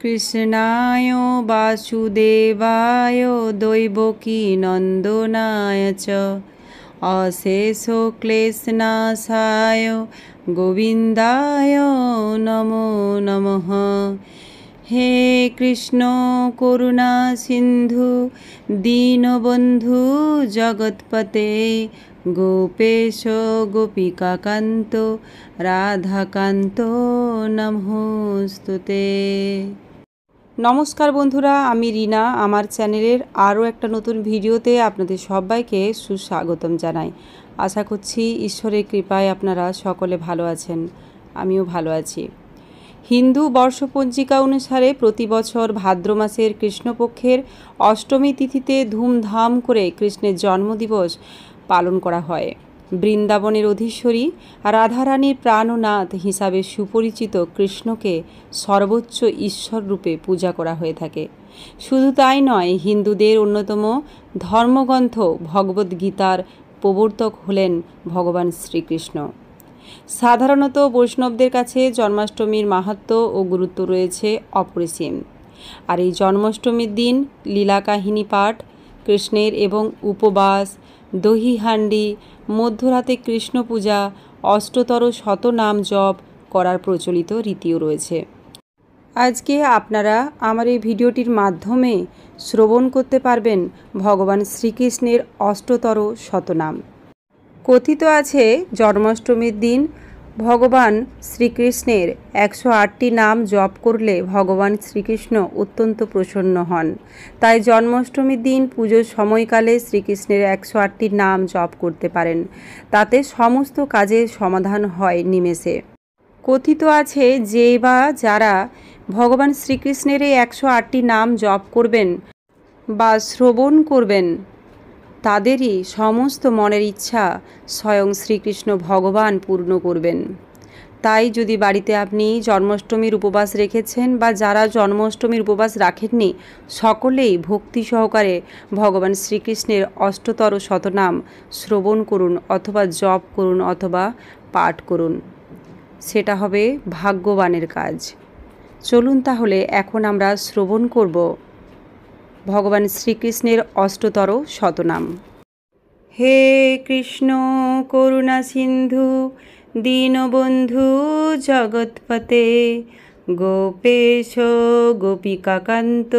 कृष्णाय वासुदेवाय दैवकी नंदनाय च अशेषो क्लेशनाशाय गोविंदाय नमो नमः। हे कृष्ण करुणा सिंधु दीनबंधु जगत्पते गोपेश गोपिकाकान्त राधाकान्त नमोस्तुते। नमस्कार बंधुरा, आमी रीना आमार चैनेलेर आरो एकटा नतून भिडियोते आपनादेर सबाइके सुस्वागतम जानाई। आशा करछि ईश्वरेर कृपाय आपनारा सकले भालो आछेन, आमिओ भालो आछि। हिंदू बर्षपंजिका अनुसारे प्रति बछर भाद्र मासेर कृष्णपक्षेर अष्टमी तिथिते धूमधाम करे कृष्णेर जन्मदिवस पालन करा हय। बृंदाबनेर अधीश्वरी राधारानीर प्राणनाथ हिसाबे सुपरिचित कृष्णके सर्वोच्च ईश्वर रूपे पूजा करा हये थाके। शुधु ताई नय, हिंदुदेर अन्यतम धर्मग्रंथ भगवद्गीतार प्रवर्तक हलेन भगवान श्रीकृष्ण। साधारणत वैष्णवदेर काछे जन्माष्टमीर माहात्म्य ओ गुरुत्व रयेछे अपरिसीम। और এই जन्माष्टमीर दिन लीला काहिनी पाठ, कृष्णेर एवं उपवास, दही हांडी, मध्यराते कृष्ण पूजा, अष्टतर शतनाम जप करार प्रचलित रीतिओ रयेछे। आजके आपनारा आमार এই ভিডিওটির माध्यमे श्रवण करते पारबेन भगवान श्रीकृष्णेर अष्टतर शतनाम। कथित आछे जन्माष्टमीर दिन भगवान श्रीकृष्णेर 108टी नाम जप करले भगवान श्रीकृष्ण अत्यंत प्रसन्न हन। ताई जन्माष्टमीर दिन पुजोर समयकाले श्रीकृष्णेर 108टी नाम जप करते पारेन, ताते समस्त काजेर समाधान हय निमेषे। कथित आछे जे बा जारा भगवान श्रीकृष्णेर 108टी नाम जप करबेन बा श्रवण करबेन तादेरই समस्त मनेर इच्छा स्वयं श्रीकृष्ण भगवान पूर्ण करबेन। ताई यदि बाड़ीते आपनी जन्माष्टमीर उपवास रेखेछेन बा जारा जन्माष्टमीर उपवास राखेनনি सकलेই भक्ति सहकारे भगवान श्रीकृष्णेर अष्टतर शतनाम श्रवण करुन अथवा जप करुन अथवा पाठ करुन, सेटा हबे भाग्यवानेर काज। चलुन ताहले एखन आमरा श्रवण करब भगवान श्रीकृष्णेर अष्टतर शतनाम। हे कृष्ण करुणा सिंधु दीनबंधु जगत्पते गोपेश गोपिकाकान्त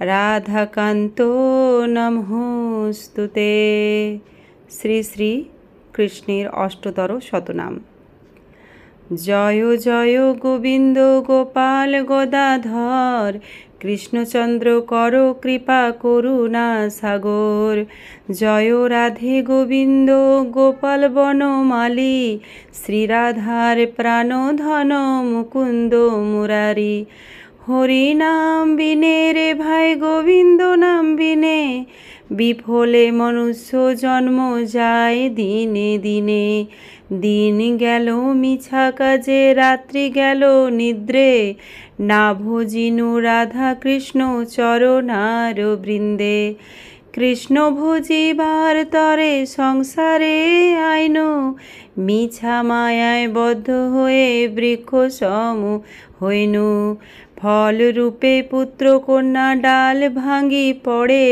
राधाकान्त नमोस्तुते। श्री श्री कृष्णेर अष्टतर शतनाम। जय जय गोविंद गोपाल गदाधर कृष्णचंद्र करो कृपा करुणा सागर। जय राधे गोविंद गोपाल बनमाली श्रीराधार प्राणधन मुकुंद मुरारी। हरि नाम बिने रे भाई गोविंद नाम बिने विफले मनुष्य जन्म जाय दिने दिने। दिन गेल मिछा काजे रात्रि गेल निद्रे ना भजिनु राधा कृष्ण चरणार बृंदे। कृष्ण भजिबार तरे संसारे आइनो मिछा मायाय बद्ध हये बृक्ष सम हइनु। फल रूपे पुत्र कन्या डाल भांगी पड़े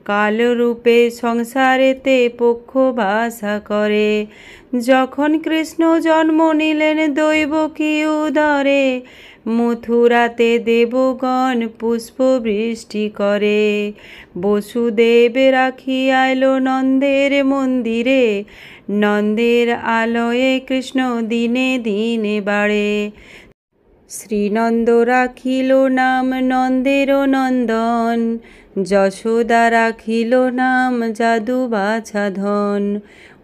काल रूपे संसारेते पक्ष बासा करे। जखन कृष्ण जन्म निलेन दैवकी उदरे मथुराते देवगण पुष्प बृष्टि करे। वसुदेव राखी आइलो नंदेर मंदिरे नंदेर आलये कृष्ण दिने दिने बाड़े। श्रीनंद राखिल नाम नंदेर नंदन যশোদা রাখিল নাম জাদু বাছা ধন।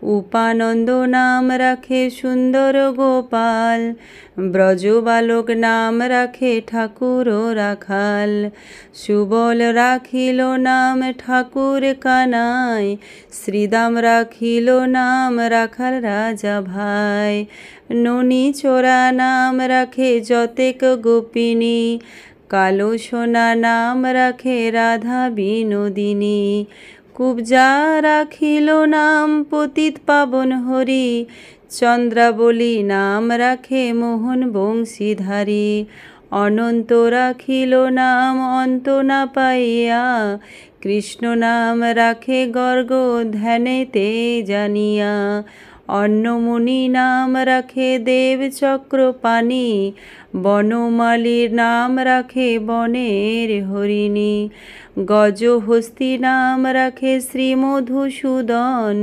উপানন্দ নাম রাখে সুন্দর গোপাল ব্রজ বালক নাম রাখে ঠাকুর রাখাল। সুবল রাখিল নাম ঠাকুর কানাই শ্রীদাম রাখিল নাম রাখাল রাজা ভাই। ননী চোরা নাম রাখে যতেক গোপিনী कालो सोना नाम रखे राधा विनोदिनी। कुब्जा राखिलो नाम पतित पावन हरि चंद्रावली नाम रखे मोहन बंशीधारी। অনন্ত রাখিল নাম অন্ত না পাইয়া, কৃষ্ণ নাম রাখে গর্গ ধ্যানেতে জানিয়া। অন্নমুনি নাম রাখে দেব চক্রপাণি, বনমালীর নাম রাখে বনের হরিণী। গজহস্তি নাম রাখে শ্রীমধুসূদন,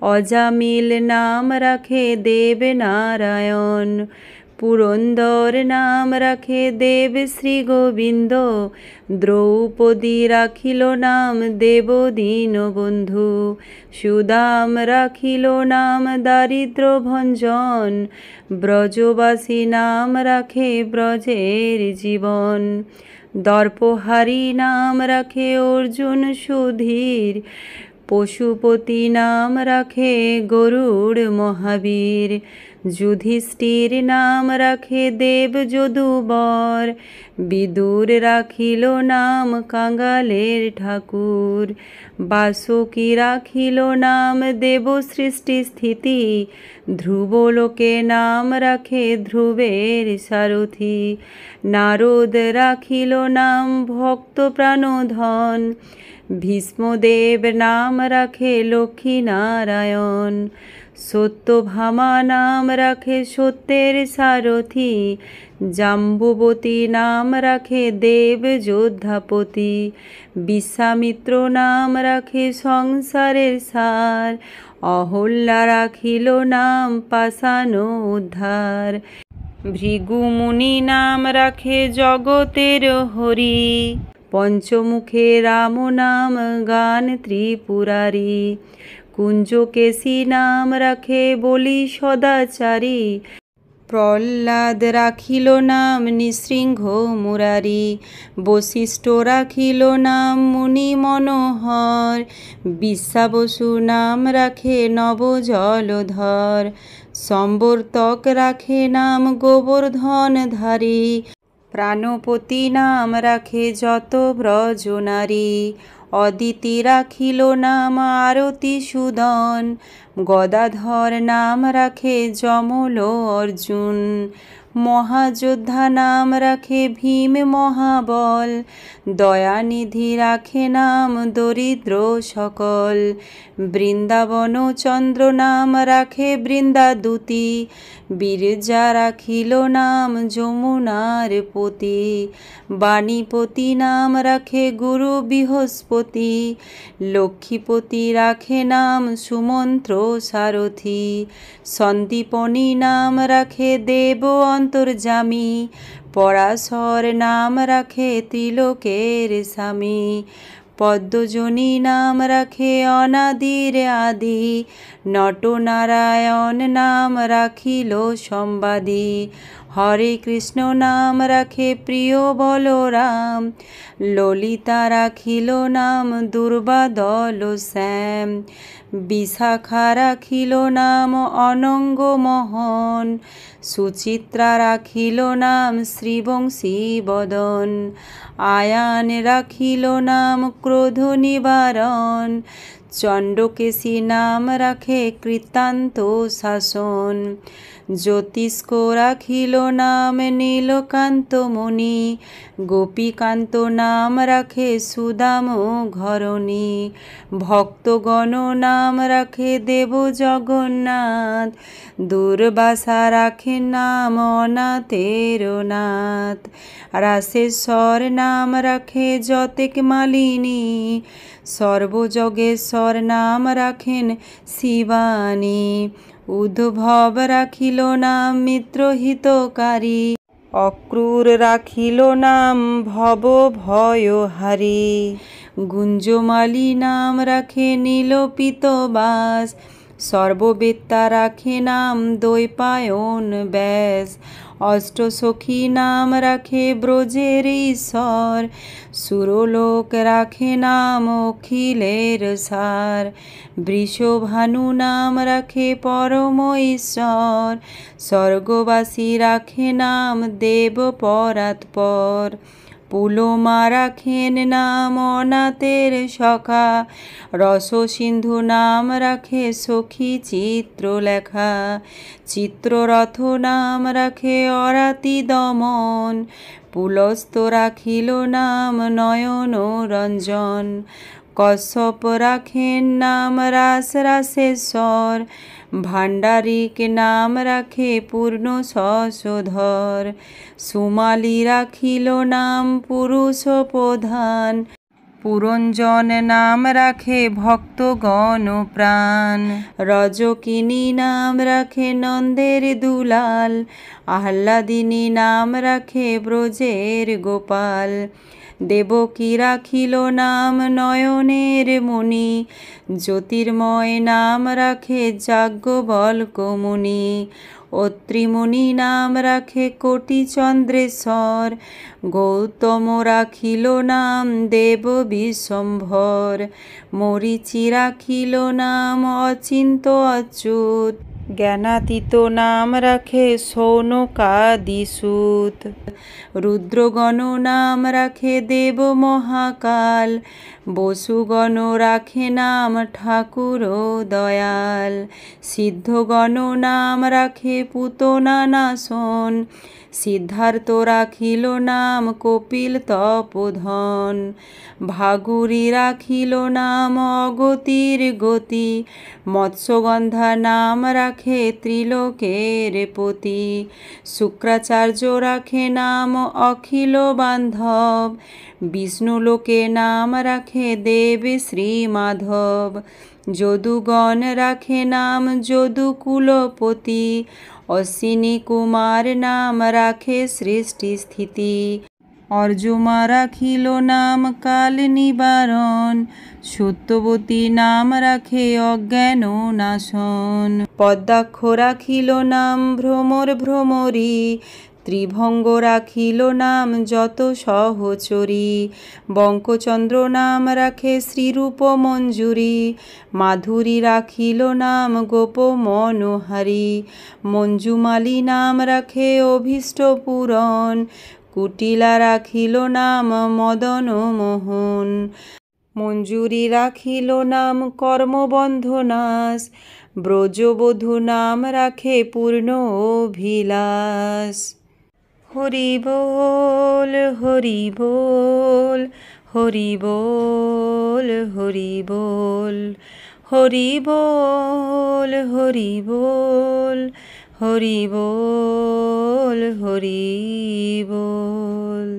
অজামিল নাম রাখে দেবনারায়ণ। পুরন্দর নাম রাখে দেব শ্রী গোবিন্দ, দ্রৌপদী রাখিল নাম দেব দীনবন্ধু। সুদাম রাখিল নাম দারিদ্র ভঞ্জন, ব্রজবাসী নাম রাখে ব্রজের জীবন। দর্পহারি নাম রাখে অর্জুন সুধীর, পশুপতি নাম রাখে গরুড় মহাবীর। যুধিষ্ঠির নাম রাখে দেব যদুবর, বিদুর রাখিল নাম কাঙ্গালের ঠাকুর। বাসুকী রাখিল নাম দেব সৃষ্টি স্থিতি, ধ্রুবলোকে নাম রাখে ধ্রুবের সারথি। নারদ রাখিল নাম ভক্ত প্রাণধন, ভীষ্মদেব নাম রাখে লক্ষ্মী নারায়ণ। সত্যভামা নাম রাখে সত্যের সারথি, জাম্বুবতী নাম রাখে দেব যোদ্ধাপতি। বিশ্বামিত্র নাম রাখে সংসারের সার, অহল্যা রাখিল নাম পাষাণ উদ্ধার। ভৃগুমুনি নাম রাখে জগতের হরি, পঞ্চমুখে রাম নাম গান ত্রিপুরারি। কুঞ্জকেশী নাম রাখে বলি সদাচারী, প্রহ্লাদ রাখিল নাম নৃসিংহ মুরারি। বশিষ্ঠ রাখিল নাম মুনি মনোহর, বিশ্বাবসু নাম রাখে নব জলধর। সম্বর্তক রাখে নাম গোবর্ধনধারী, প্রাণপতি নাম রাখে যত ব্রজনারী। অদিতি রাখিল নাম আরতি সুদন, গদাধর নাম রাখে যমল অর্জুন। মহাযোদ্ধা নাম রাখে ভীম মহাবল, দয়ানিধি রাখে নাম দরিদ্র সকল। বৃন্দাবন চন্দ্র নাম রাখে বৃন্দাদূতি, বিরজা রাখিল নাম যমুনার পতি। বাণীপতি নাম রাখে গুরু বৃহস্পতি, লক্ষ্মীপতি রাখে নাম সুমন্ত্র সারথি। সন্দীপনী নাম রাখে দেব অন্তর্যামী, পরাশর নাম রাখে ত্রিলোকের স্বামী। পদ্মজনী নাম রাখে অনাদির আদি, নটনারায়ণ নাম রাখিল সম্বাদী। হরে কৃষ্ণ নাম রাখে প্রিয় বলরাম, ললিতা রাখিল নাম দুর্বাদল শ্যাম। বিশাখা রাখিল নাম অনঙ্গ মোহন, সুচিত্রা রাখিল নাম শ্রীবংশী বদন। আয়ান রাখিল নাম ক্রোধ নিবারণ, চণ্ডকেশী নাম রাখে কৃতান্ত শাসন। জ্যোতিষ্ক রাখিল নাম নীলকান্ত মুনি, গোপীকান্ত নাম রাখে সুদাম ঘরণী। ভক্তগণ নাম রাখে দেব জগন্নাথ, দুর্বাসা রাখে নাম অনাথের নাথ। রাসেশ্বর নাম রাখে যতেক মালিনী, সর্বযোগেশ্বর নাম রাখেন শিবানী। উদ্ভব রাখিল নাম মিত্রহিতকারী, অক্রূর রাখিল নাম ভব ভয়হারী। গুঞ্জমালী নাম রাখে নীলপিত বাস, সর্ববেত্তা রাখে নাম দ্বৈপায়ন ব্যাস। অষ্টসখী নাম রাখে ব্রজের ঈশ্বর, সুরলোক রাখে নাম অখিলের সার। বৃষভানু নাম রাখে পরম ঈশ্বর, স্বর্গবাসী রাখে নাম দেব পরাৎপর। পুলমা রাখেন নাম অনাথের সখা, রস সিন্ধু নাম রাখে সখী চিত্রলেখা, চিত্ররথ নাম রাখে অরাতি দমন, পুলস্ত রাখিল নাম নয়ন রঞ্জন, কশ্যপ রাখেন নাম রাস রাসেশ্বর, ভাণ্ডারিক নাম রাখে পূর্ণ শশধর, সুমালি রাখিল নাম পুরুষ প্রধান, পুরঞ্জন নাম রাখে ভক্তগণ প্রাণ, রজকিনী নাম রাখে নন্দের দুলাল, আহ্লাদিনী নাম রাখে ব্রজের গোপাল, দেবকী রাখিল নাম নয়নের মণি, জ্যোতির্ময় নাম রাখে যাজ্ঞবল্ক্য মুনি, অত্রিমুনি নাম রাখে কোটি চন্দ্রেশ্বর, গৌতম রাখিল নাম দেব বিশ্বম্ভর, মরীচি রাখিল নাম অচিন্ত অচ্যুত, জ্ঞানাতীত নাম রাখে শৌনকাদিসূত, রুদ্রগণ নাম রাখে দেব মহাকাল, বসুগণ রাখে নাম ঠাকুর দয়াল, সিদ্ধগণ নাম রাখে পুতনা নাশন, সিদ্ধার্থ রাখিল নাম কপিল তপোধন, ভাগুরি রাখিল নাম অগতির গতি, মৎস্যগন্ধা নাম রাখে ত্রিলোকের পতি, শুক্রাচার্য রাখে নাম অখিল বান্ধব, বিষ্ণুলোকে নাম রাখে দেব শ্রী মাধব, যদুগণ রাখে নাম যদুকুলপতি, অশ্বিনী কুমার নাম রাখে সৃষ্টি স্থিতি, অর্জুমা রাখিল নাম কাল নিবারণ, সত্যবতী নাম রাখে অজ্ঞান নাশন, পদ্মাক্ষ রাখিল নাম ভ্রমর ভ্রমরী, ত্রিভঙ্গ রাখিল নাম যত সহচরী, বঙ্কচন্দ্র নাম রাখে শ্রীরূপ মঞ্জুরি, মাধুরী রাখিল নাম গোপ মনোহারী, মঞ্জুমালী নাম রাখে অভীষ্ট পূরণ, কুটিলা রাখিল নাম মদন মোহন, মঞ্জুরি রাখিল নাম কর্মবন্ধ নাশ, ব্রজবধূ নাম রাখে পূর্ণ অভিলাষ। হরি বল হরি বল হরি বল হরি বল হরি বল হরি বল হরি বল হরি বল।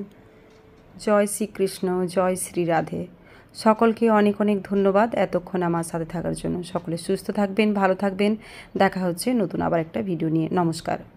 জয় শ্রীকৃষ্ণ, জয় শ্রী রাধে। সকলকে অনেক অনেক ধন্যবাদ এতক্ষণ আমার সাথে থাকার জন্য। সকলে সুস্থ থাকবেন, ভালো থাকবেন। দেখা হচ্ছে নতুন আবার একটা ভিডিও নিয়ে। নমস্কার।